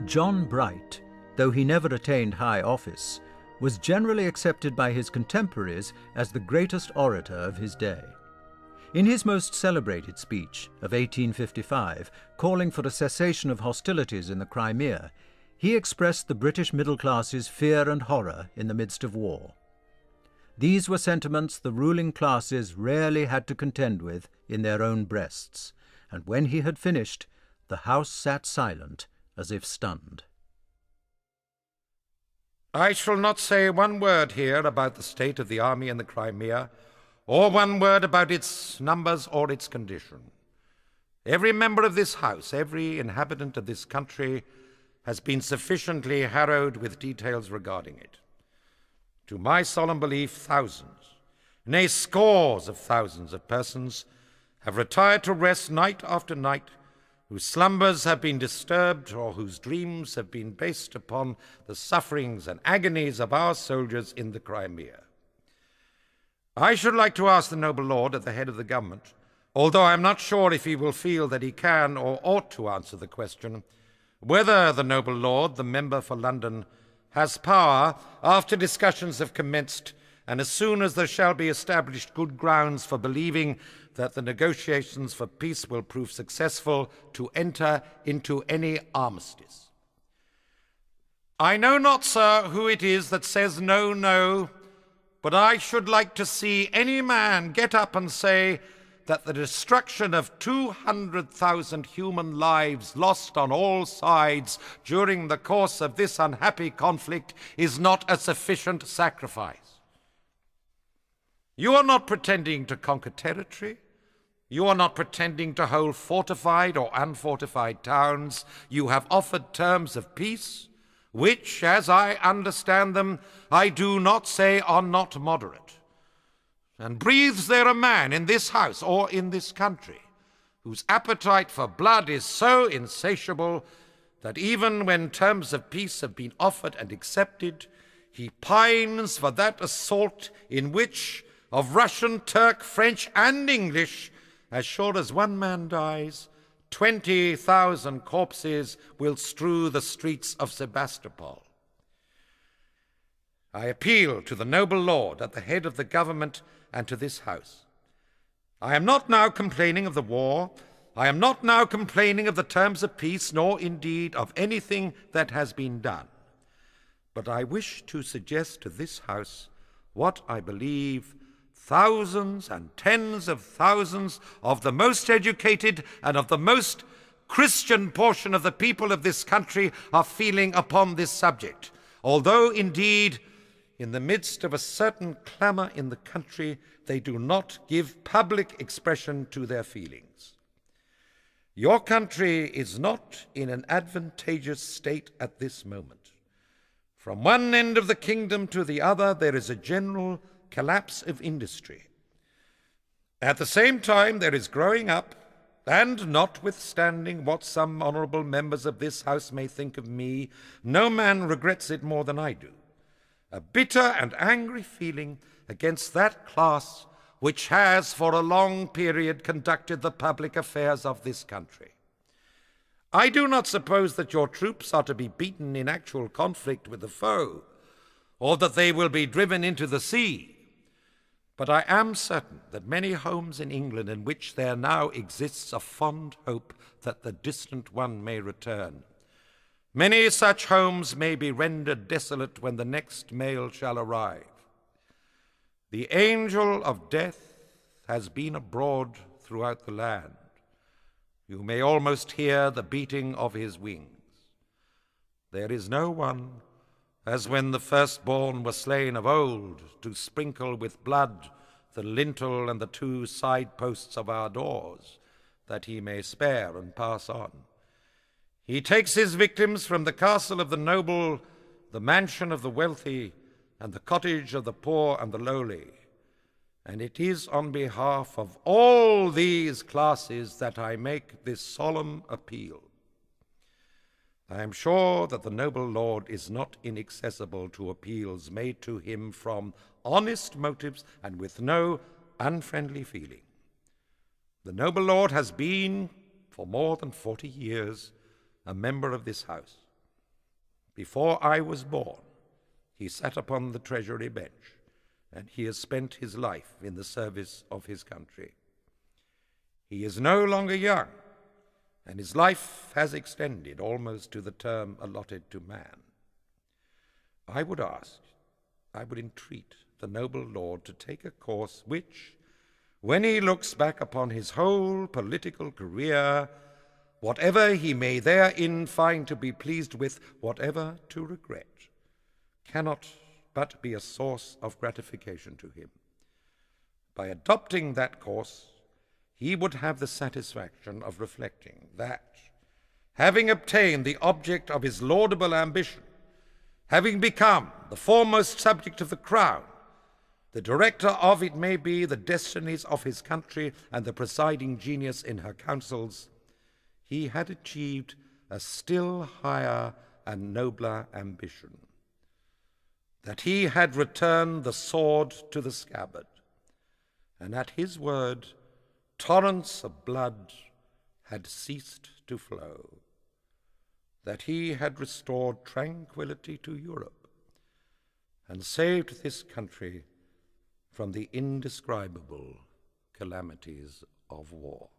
John Bright, though he never attained high office, was generally accepted by his contemporaries as the greatest orator of his day. In his most celebrated speech of 1855, calling for a cessation of hostilities in the Crimea, he expressed the British middle class's fear and horror in the midst of war. These were sentiments the ruling classes rarely had to contend with in their own breasts, and when he had finished, the House sat silent, as if stunned. I shall not say one word here about the state of the army in the Crimea, or one word about its numbers or its condition. Every member of this House, every inhabitant of this country, has been sufficiently harrowed with details regarding it. To my solemn belief, thousands, nay, scores of thousands of persons have retired to rest night after night, whose slumbers have been disturbed or whose dreams have been based upon the sufferings and agonies of our soldiers in the Crimea. I should like to ask the noble lord at the head of the government, although I am not sure if he will feel that he can or ought to answer the question, whether the noble lord, the member for London, has power, after discussions have commenced, and as soon as there shall be established good grounds for believing that the negotiations for peace will prove successful, to enter into any armistice. I know not, sir, who it is that says no, no, but I should like to see any man get up and say that the destruction of 200,000 human lives lost on all sides during the course of this unhappy conflict is not a sufficient sacrifice. You are not pretending to conquer territory. You are not pretending to hold fortified or unfortified towns. You have offered terms of peace, which, as I understand them, I do not say are not moderate. And breathes there a man in this house or in this country whose appetite for blood is so insatiable that even when terms of peace have been offered and accepted, he pines for that assault in which, of Russian, Turk, French, and English, as sure as one man dies, 20,000 corpses will strew the streets of Sebastopol. I appeal to the noble lord at the head of the government and to this House. I am not now complaining of the war. I am not now complaining of the terms of peace, nor indeed of anything that has been done. But I wish to suggest to this House what I believe thousands and tens of thousands of the most educated and of the most Christian portion of the people of this country are feeling upon this subject, although indeed in the midst of a certain clamor in the country, they do not give public expression to their feelings. Your country is not in an advantageous state at this moment. From one end of the kingdom to the other, there is a general collapse of industry. At the same time, there is growing up, and notwithstanding what some honorable members of this House may think of me, no man regrets it more than I do, a bitter and angry feeling against that class which has for a long period conducted the public affairs of this country. I do not suppose that your troops are to be beaten in actual conflict with the foe, or that they will be driven into the sea. But I am certain that many homes in England in which there now exists a fond hope that the distant one may return, many such homes may be rendered desolate when the next mail shall arrive. The angel of death has been abroad throughout the land. You may almost hear the beating of his wings. There is no one, as when the firstborn were slain of old, to sprinkle with blood the lintel and the two side posts of our doors, that he may spare and pass on. He takes his victims from the castle of the noble, the mansion of the wealthy, and the cottage of the poor and the lowly. And it is on behalf of all these classes that I make this solemn appeal. I am sure that the noble lord is not inaccessible to appeals made to him from honest motives and with no unfriendly feeling. The noble lord has been, for more than 40 years, a member of this House. Before I was born, he sat upon the treasury bench, and he has spent his life in the service of his country. He is no longer young, and his life has extended almost to the term allotted to man. I would entreat the noble lord to take a course which, when he looks back upon his whole political career, whatever he may therein find to be pleased with, whatever to regret, cannot but be a source of gratification to him. By adopting that course, he would have the satisfaction of reflecting that, having obtained the object of his laudable ambition, having become the foremost subject of the crown, the director of, it may be, the destinies of his country, and the presiding genius in her councils, he had achieved a still higher and nobler ambition, that he had returned the sword to the scabbard, and at his word torrents of blood had ceased to flow, that he had restored tranquility to Europe and saved this country from the indescribable calamities of war.